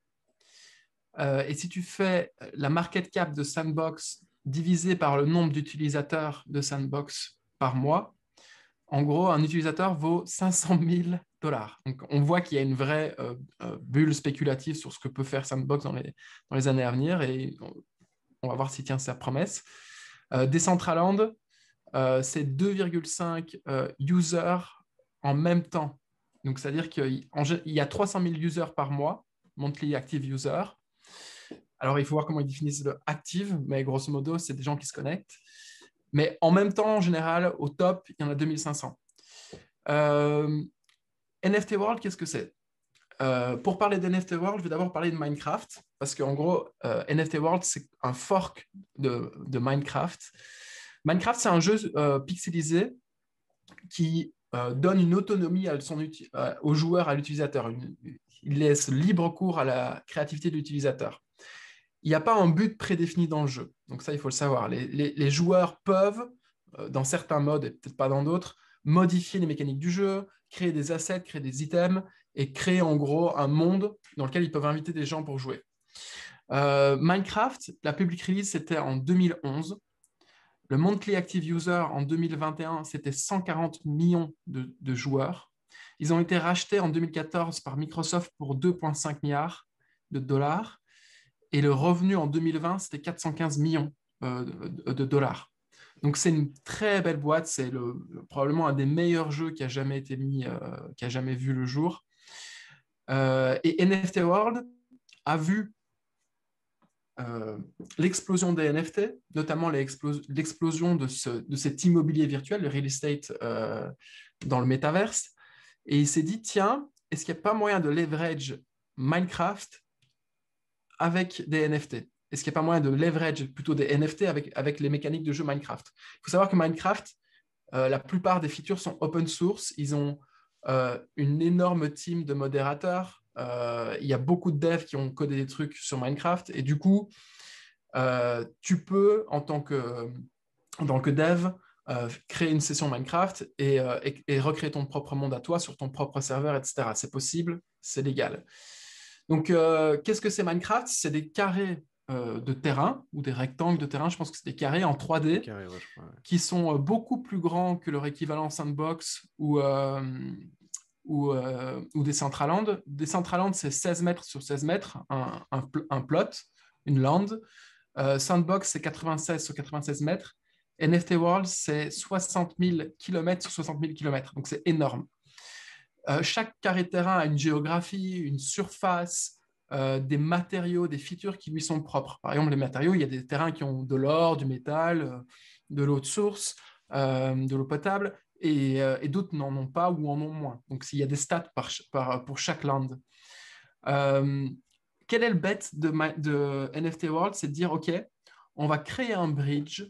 Et si tu fais la market cap de Sandbox divisé par le nombre d'utilisateurs de Sandbox par mois, en gros, un utilisateur vaut 500 000 dollars. Donc, on voit qu'il y a une vraie bulle spéculative sur ce que peut faire Sandbox dans les années à venir et on va voir s'il tient sa promesse. Decentraland, c'est 2,5 users en même temps. Donc, c'est-à-dire qu'il y a 300 000 users par mois, monthly active user. Alors, il faut voir comment ils définissent le active, mais grosso modo, c'est des gens qui se connectent. Mais en même temps, en général, au top, il y en a 2500. NFT World, qu'est-ce que c'est? Pour parler d'NFT World, je vais d'abord parler de Minecraft, parce qu'en gros, NFT World, c'est un fork de Minecraft. Minecraft, c'est un jeu pixelisé qui donne une autonomie au joueur, à l'utilisateur. Il laisse libre cours à la créativité de l'utilisateur. Il n'y a pas un but prédéfini dans le jeu. Donc ça, il faut le savoir. Les joueurs peuvent, dans certains modes et peut-être pas dans d'autres, modifier les mécaniques du jeu, créer des assets, créer des items et créer en gros un monde dans lequel ils peuvent inviter des gens pour jouer. Minecraft, la public release, c'était en 2011. Le monthly active user en 2021, c'était 140 millions de joueurs. Ils ont été rachetés en 2014 par Microsoft pour 2,5 milliards de dollars. Et le revenu en 2020, c'était 415 millions de dollars. Donc, c'est une très belle boîte. C'est probablement un des meilleurs jeux qui a jamais été qui a jamais vu le jour. Et NFT World a vu l'explosion des NFT, notamment l'explosion de cet immobilier virtuel, le real estate dans le métaverse. Et il s'est dit, tiens, est-ce qu'il n'y a pas moyen de leverage Minecraft avec des NFT? Est-ce qu'il n'y a pas moyen de leverage plutôt des NFT avec les mécaniques de jeu Minecraft? Il faut savoir que Minecraft, la plupart des features sont open source. Ils ont une énorme team de modérateurs. Il y a beaucoup de devs qui ont codé des trucs sur Minecraft. Et du coup, tu peux, en tant que dev, créer une session Minecraft et recréer ton propre monde à toi sur ton propre serveur, etc. C'est possible, c'est légal. Donc, qu'est-ce que c'est Minecraft? C'est des carrés de terrain ou des rectangles de terrain, je pense que c'est des carrés en 3D Carré, ouais, je crois, ouais. qui sont beaucoup plus grands que leur équivalent Sandbox ou Decentraland. Decentraland, c'est 16 mètres sur 16 mètres, un plot, une land. Sandbox, c'est 96 sur 96 mètres. NFT World, c'est 60 000 km sur 60 000 km. Donc, c'est énorme. Chaque carré de terrain a une géographie, une surface, des matériaux, des features qui lui sont propres. Par exemple, les matériaux, il y a des terrains qui ont de l'or, du métal, de l'eau de source, de l'eau potable, et d'autres n'en ont pas ou en ont moins. Donc, il y a des stats pour chaque land. Quel est le bet de NFT World? C'est de dire, OK, on va créer un bridge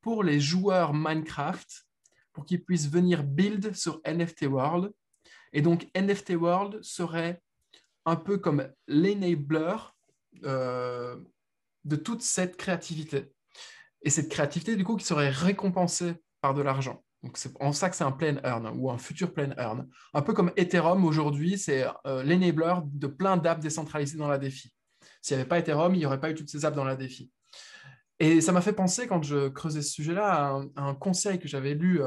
pour les joueurs Minecraft pour qu'ils puissent venir build sur NFT World. Et donc, NFT World serait un peu comme l'enabler de toute cette créativité. Et cette créativité, du coup, qui serait récompensée par de l'argent. Donc, c'est en ça que c'est un plain earn ou un futur plain earn. Un peu comme Ethereum aujourd'hui, c'est l'enabler de plein d'apps décentralisées dans la DeFi. S'il n'y avait pas Ethereum, il n'y aurait pas eu toutes ces apps dans la DeFi. Et ça m'a fait penser, quand je creusais ce sujet-là, à un conseil que j'avais lu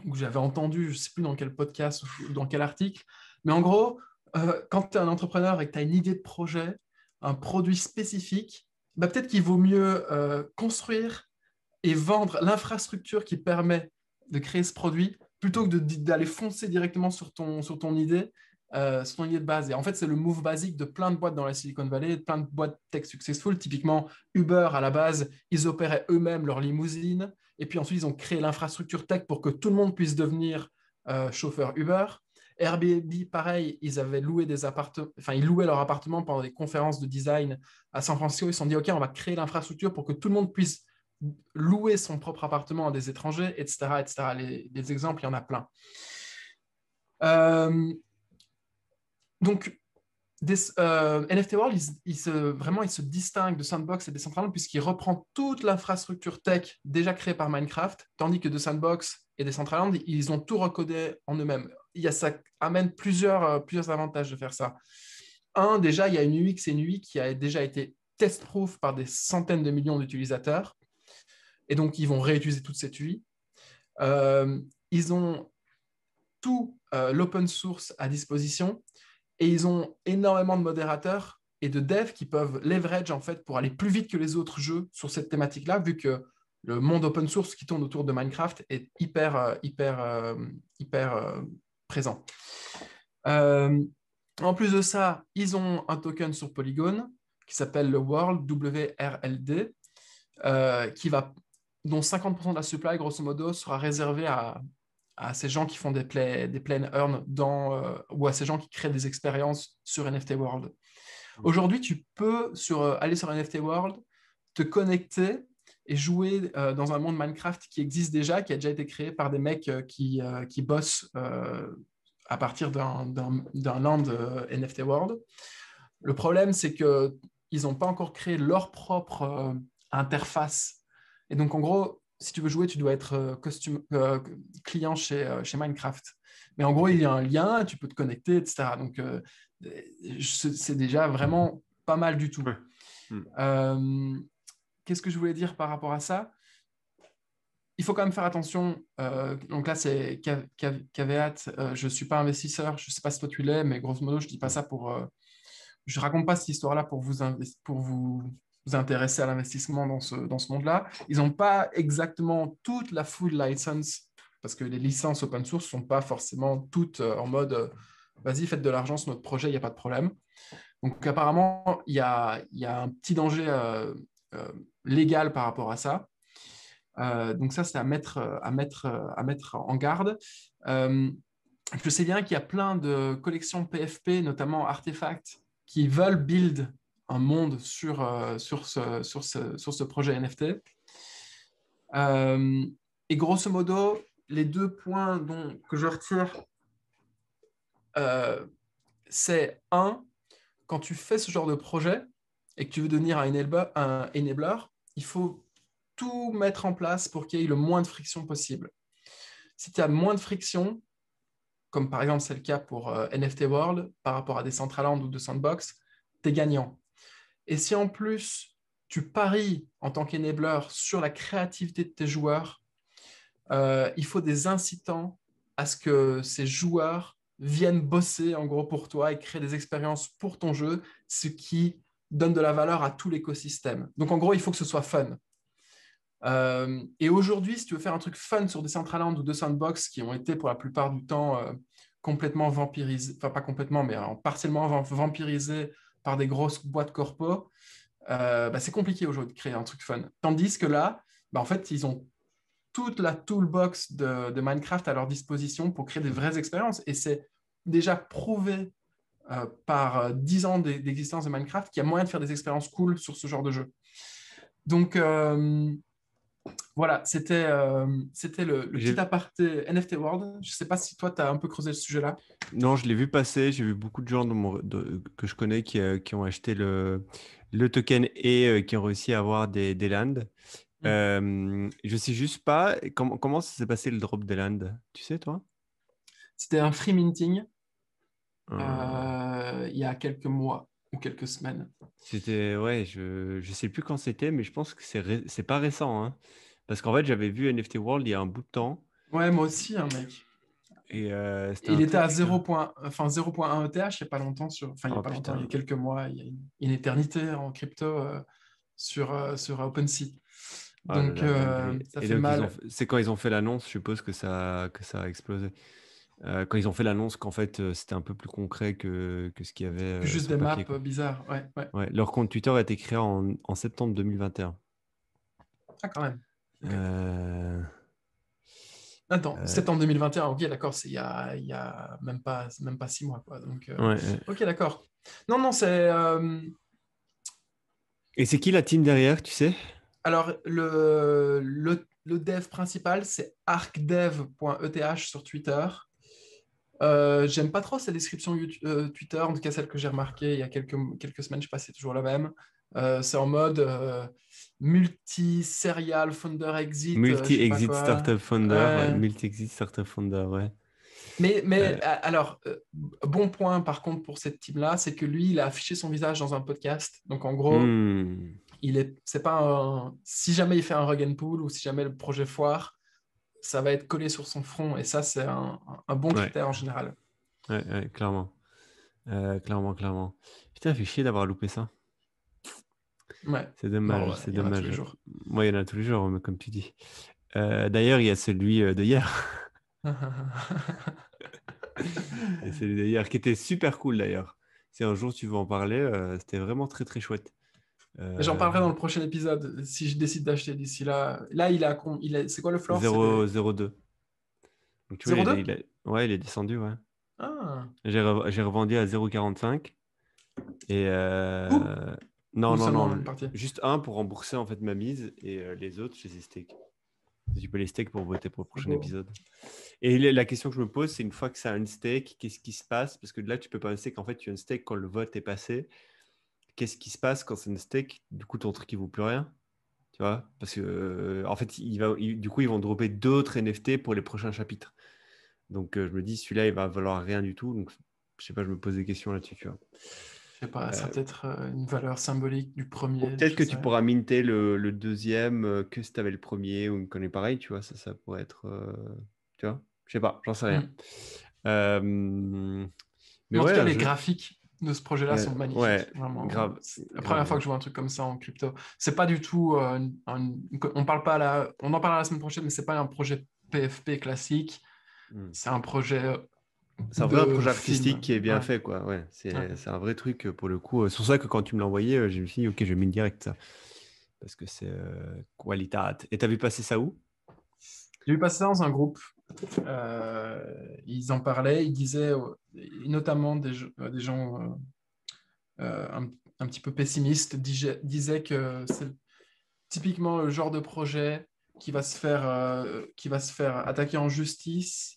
ou que j'avais entendu, je ne sais plus dans quel podcast ou dans quel article. Mais en gros, quand tu es un entrepreneur et que tu as une idée de projet, un produit spécifique, bah, peut-être qu'il vaut mieux construire et vendre l'infrastructure qui permet de créer ce produit plutôt que d'aller foncer directement sur ton idée, sur ton idée de base. Et en fait, c'est le move basique de plein de boîtes dans la Silicon Valley, de plein de boîtes tech successful. Typiquement, Uber, à la base, ils opéraient eux-mêmes leur limousine. Et puis ensuite, ils ont créé l'infrastructure tech pour que tout le monde puisse devenir chauffeur Uber. Airbnb, pareil, ils avaient loué des appartements, enfin, ils louaient leur appartement pendant des conférences de design à San Francisco. Ils se sont dit, OK, on va créer l'infrastructure pour que tout le monde puisse louer son propre appartement à des étrangers, etc. etc. Les exemples, il y en a plein. Donc, NFT World, il se distingue de Sandbox et Decentraland puisqu'il reprend toute l'infrastructure tech déjà créée par Minecraft, tandis que de Sandbox et Decentraland, ils ont tout recodé en eux-mêmes. Ça amène plusieurs avantages de faire ça. Déjà, il y a une UX et une UI qui a déjà été test-proof par des centaines de millions d'utilisateurs, et donc ils vont réutiliser toute cette UI. Ils ont tout l'open source à disposition, et ils ont énormément de modérateurs et de devs qui peuvent leverage en fait pour aller plus vite que les autres jeux sur cette thématique-là, vu que le monde open source qui tourne autour de Minecraft est hyper présent. En plus de ça, ils ont un token sur Polygon qui s'appelle le World, WRLD, dont 50% de la supply, grosso modo, sera réservé à ces gens qui font des play and earn ou à ces gens qui créent des expériences sur NFT World. Aujourd'hui, tu peux aller sur NFT World, te connecter et jouer dans un monde Minecraft qui existe déjà, qui a déjà été créé par des mecs qui bossent à partir d'un land NFT World. Le problème, c'est qu'ils n'ont pas encore créé leur propre interface. Et donc, en gros, si tu veux jouer, tu dois être client chez Minecraft. Mais en gros, il y a un lien, tu peux te connecter, etc. Donc, c'est déjà vraiment pas mal du tout. Ouais. Qu'est-ce que je voulais dire par rapport à ça? Il faut quand même faire attention. Donc là, c'est caveat. Je ne suis pas investisseur. Je ne sais pas si toi tu l'es, mais grosso modo, je ne dis pas ça je ne raconte pas cette histoire-là pour vous intéresser à l'investissement dans ce monde-là. Ils n'ont pas exactement toute la full license, parce que les licences open source ne sont pas forcément toutes en mode vas-y, faites de l'argent sur notre projet, il n'y a pas de problème. Donc apparemment, il y a un petit danger légal par rapport à ça. Donc ça, c'est à mettre en garde. Je sais bien qu'il y a plein de collections PFP, notamment Artefact, qui veulent build un monde sur ce projet NFT. Et grosso modo, les deux points que je retire, c'est quand tu fais ce genre de projet et que tu veux devenir un enabler, il faut tout mettre en place pour qu'il y ait le moins de friction possible. Si tu as moins de friction, comme par exemple c'est le cas pour NFT World par rapport à des Decentraland ou de Sandbox, tu es gagnant. Et si en plus tu paries en tant qu'enabler sur la créativité de tes joueurs, il faut des incitants à ce que ces joueurs viennent bosser en gros pour toi et créer des expériences pour ton jeu, ce qui donne de la valeur à tout l'écosystème. Donc en gros, il faut que ce soit fun. Et aujourd'hui, si tu veux faire un truc fun sur des Decentraland ou de Sandbox qui ont été pour la plupart du temps complètement vampirisés, enfin pas complètement, mais partiellement vampirisés par des grosses boîtes corpo, c'est compliqué aujourd'hui de créer un truc fun. Tandis que là, en fait, ils ont toute la toolbox de Minecraft à leur disposition pour créer des vraies expériences. Et c'est déjà prouvé par 10 ans d'existence de Minecraft qu'il y a moyen de faire des expériences cool sur ce genre de jeu. Donc, voilà, c'était le petit aparté NFT World. Je ne sais pas si toi, tu as un peu creusé le sujet-là. Non, je l'ai vu passer. J'ai vu beaucoup de gens que je connais qui ont acheté le token et qui ont réussi à avoir des lands. Je sais juste pas comment ça s'est passé le drop des lands. Tu sais, toi? C'était un free minting il y a quelques mois ou quelques semaines. C'était, ouais, je sais plus quand c'était, mais je pense que c'est pas récent, hein. Parce qu'en fait, j'avais vu NFT World il y a un bout de temps. Ouais, moi aussi, hein, mec. Et c'était Il un était à truc. 0.1 ETH, il n'y a pas longtemps, il y a Oh pas longtemps, il y a putain. quelques mois, il y a une éternité en crypto sur OpenSea. Oh là Donc, là, dinguerie. ça Et fait donc, mal. c'est quand ils ont fait l'annonce, je suppose que ça a explosé. Quand ils ont fait l'annonce qu'en fait, c'était un peu plus concret que ce qu'il y avait Que juste sur le des papier, maps quoi. bizarres. Ouais, ouais. Ouais, leur compte Twitter a été créé en septembre 2021. Ah, quand même. Ok. Euh, Attends, euh, septembre 2021, ok, d'accord, c'est il y a même pas 6 mois, quoi. Donc, ouais. ok, d'accord. Non, non, c'est. Et c'est qui la team derrière, tu sais? Alors, le dev principal, c'est arcdev.eth sur Twitter. J'aime pas trop sa description Twitter, en tout cas celle que j'ai remarquée il y a quelques semaines, je sais pas si c'est toujours la même. C'est en mode multi-serial founder exit, je sais pas Multi-exit quoi. startup founder, ouais. Ouais. Multi-exit startup founder, ouais. Mais Euh, alors, bon point par contre pour cette team-là, c'est que lui, il a affiché son visage dans un podcast. Donc en gros, hmm, c'est pas si jamais il fait un rug and pull ou si jamais le projet foire, ça va être collé sur son front. Et ça, c'est un bon ouais, critère en général. ouais, clairement. Clairement. Putain, fait chier d'avoir loupé ça. Ouais. C'est Bon, dommage, ouais, c'est il y en a tous les dommage. jours. Moi, il y en a tous les jours, mais comme tu dis. D'ailleurs, il y a celui de hier. Et celui d'hier qui était super cool d'ailleurs. Si un jour tu veux en parler, c'était vraiment très très chouette. J'en Euh, parlerai dans le prochain épisode si je décide d'acheter d'ici là. Là, c'est quoi le floor? C'est 0,02. Donc tu vois, 0,2? ouais, il est descendu, ouais. Ah, J'ai revendu à 0,45. Et tout? non, Ou non, seulement non, une partie? juste un pour rembourser en fait ma mise et les autres, je les ai stake. Tu peux les stake pour voter pour le prochain Beau. épisode. Et la question que je me pose, c'est une fois que ça a un stake, qu'est-ce qui se passe? Parce que là, tu peux pas un stake, en fait, tu as un stake quand le vote est passé. Qu'est-ce qui se passe quand c'est un stake? Du coup, ton truc, il vaut plus rien. Tu vois? Parce que, en fait, du coup, ils vont dropper d'autres NFT pour les prochains chapitres. Donc, je me dis, celui-là, il va valoir rien du tout. Donc, je sais pas, je me pose des questions là-dessus, tu vois. Je sais pas, ça a Euh, peut-être une valeur symbolique du ou premier, peut-être je que sais tu rien. pourras minter le deuxième que si tu avais le premier ou une connerie pareil, tu vois. Ça pourrait être. Tu vois? Je sais pas, j'en sais rien. Hmm. Euh, mais Mais en tout ouais, cas, un les jeu. graphiques de ce projet-là Ouais, sont ouais, magnifiques. Vraiment, grave, c'est la première fois grave. que je vois un truc comme ça en crypto. C'est pas du tout. On parle pas là. On en parlera la semaine prochaine, mais c'est pas un projet PFP classique. Hmm. C'est un projet C'est un vrai un de projet artistique film. qui est bien Ouais. fait, quoi. Ouais, Ouais. c'est un vrai truc pour le coup. C'est pour ça que quand tu me l'as envoyé, je me suis dit, ok, je mine direct ça. Parce que c'est qualitat. Et t'as vu passer ça où? J'ai vu passer ça dans un groupe. Ils en parlaient. Ils disaient, notamment des gens un petit peu pessimistes, disaient que c'est typiquement le genre de projet qui va se faire attaquer en justice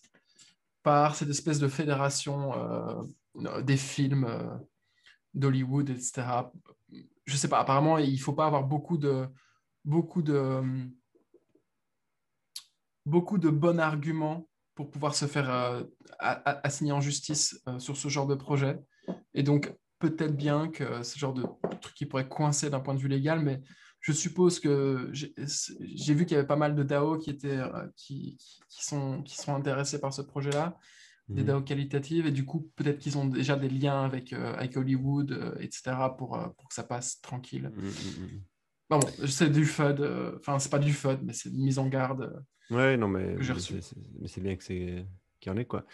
par cette espèce de fédération des films d'Hollywood, etc. Je sais pas, apparemment, il faut pas avoir beaucoup de, beaucoup de bons arguments pour pouvoir se faire assigner en justice sur ce genre de projet. Et donc, peut-être bien que ce genre de truc qui pourrait coincer d'un point de vue légal, mais je suppose que j'ai vu qu'il y avait pas mal de DAO qui sont intéressés par ce projet-là, des Mhm. DAO qualitatives, et du coup, peut-être qu'ils ont déjà des liens avec Hollywood, etc., pour que ça passe tranquille. Mhm, mhm, mhm. Bon, c'est du FUD, enfin, c'est pas du FUD, mais c'est une mise en garde Ouais, non, que j'ai reçue. mais c'est bien que c'est qu'il y en ait, quoi.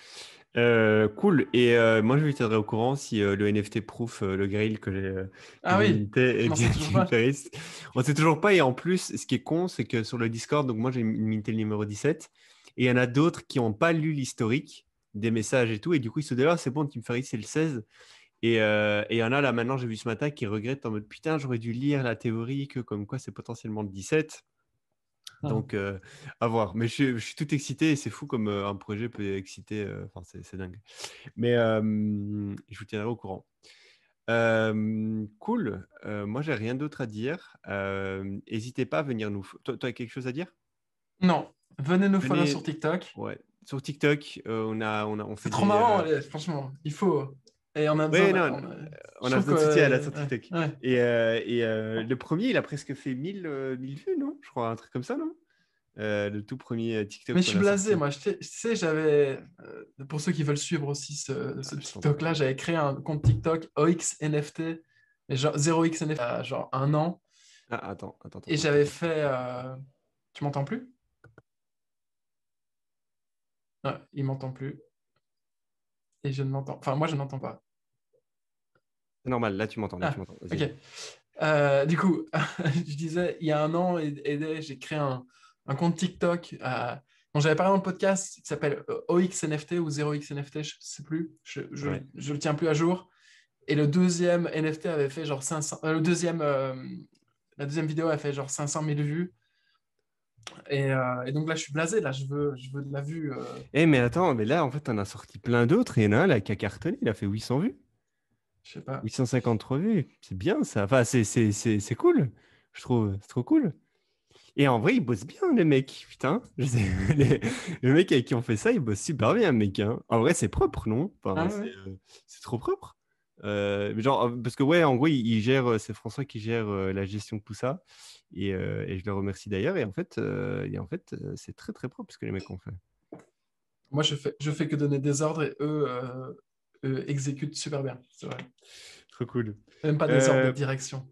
Cool. Et moi, je lui tiendrai au courant si le NFT proof, le grail que Ah j'ai oui, minté est tu n'en sais bien toujours Tim pas? Ferriss. On sait toujours pas. Et en plus, ce qui est con, c'est que sur le Discord, donc moi, j'ai minté le numéro 17. Et il y en a d'autres qui n'ont pas lu l'historique des messages et tout. Et du coup, ils se disent, ah, c'est bon, Tim Ferriss, c'est le 16. Et il y en a là maintenant, j'ai vu ce matin, qui regrettent en mode putain, j'aurais dû lire la théorie que comme quoi c'est potentiellement le 17. Ah. Donc, à voir. Mais je suis tout excité et c'est fou comme un projet peut exciter. Enfin, c'est dingue. Mais je vous tiendrai au courant. Cool. Moi, j'ai rien d'autre à dire. N'hésitez pas à venir nous. Toi, tu as quelque chose à dire? Non, venez nous follow sur Venez. TikTok. Ouais. Sur TikTok, on C'est fait trop des. marrant, allez, franchement, il faut. Et on a besoin Ouais, non, je on a trouve que... besoin de soutien là sur ouais, TikTok. ouais. Le premier, il a presque fait 1000 vues, non? Je crois, un truc comme ça, non? Le tout premier TikTok Mais je qu'on suis a blasé, sorti. moi. Tu sais, j'avais... pour ceux qui veulent suivre aussi ce Ah, je t'en prie. TikTok-là, j'avais créé un compte TikTok OXNFT, et genre 0xNFT, il y a genre un an. Ah, attends. Et j'avais fait... Tu m'entends plus? Ouais, il m'entend plus. Et je ne m'entends... Enfin, moi, je n'entends pas. C'est normal, là tu Ah, m'entends. Vas-y, ok. vas-y. Du coup, je disais, il y a un an, j'ai créé un compte TikTok dont j'avais parlé dans le podcast qui s'appelle OXNFT ou 0xNFT, je ne sais plus, Ouais. je le tiens plus à jour. Et le deuxième NFT avait fait genre 500, la deuxième vidéo a fait genre 500 000 vues. Et donc là, je suis blasé. Là, je veux de la vue. Mais attends, mais là, en fait, on a sorti plein d'autres. Et il y en a un là, qui a cartonné. Il a fait 800 vues. Je sais pas. 853 vues. C'est bien, ça. Enfin, c'est cool. Je trouve. C'est trop cool. Et en vrai, ils bossent bien, les mecs. Putain. Les, les mecs avec qui on fait ça, ils bossent super bien, mec. Hein. En vrai, c'est propre, non? Enfin, Ah ouais. c'est trop propre. Mais genre, parce que, ouais, en gros, il gère, c'est François qui gère la gestion de tout ça. Et je le remercie d'ailleurs. Et en fait, c'est très, très propre ce que les mecs ont fait. Moi, je fais que donner des ordres et eux exécutent super bien. C'est vrai. Trop cool. Même pas des ordres de Euh, direction.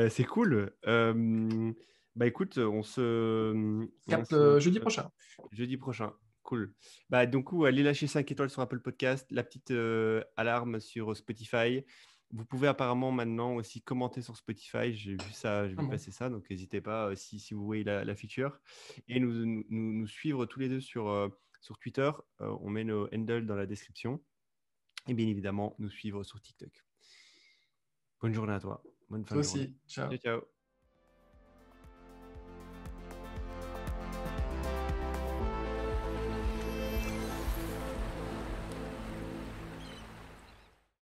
c'est cool. Bah écoute, on Capte se... jeudi prochain. jeudi prochain. Cool. Bah donc, coup, allez lâcher 5 étoiles sur Apple Podcast, la petite alarme sur Spotify. Vous pouvez apparemment maintenant aussi commenter sur Spotify. J'ai vu ça, j'ai Ah vu bon. passer ça, donc n'hésitez pas si vous voyez la feature. Et nous suivre tous les deux sur Twitter. On met nos handles dans la description. Et bien évidemment, nous suivre sur TikTok. Bonne journée à toi. Bonne fin Toi de journée. aussi. Ciao. Ciao, ciao.